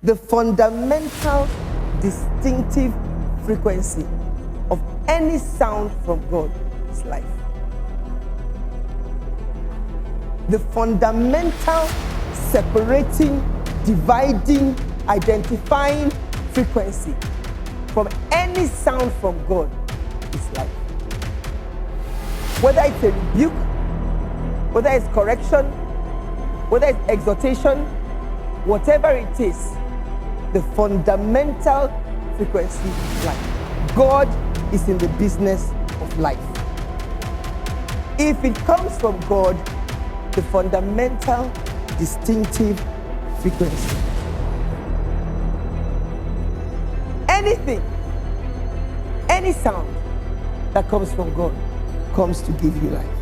The fundamental distinctive frequency of any sound from God is life. The fundamental separating, dividing, identifying frequency from any sound from God is life. Whether it's a rebuke, whether it's correction, whether it's exhortation, whatever it is, the fundamental frequency is life. God is in the business of life. If it comes from God, the fundamental distinctive frequency. Anything, any sound that comes from God comes to give you life.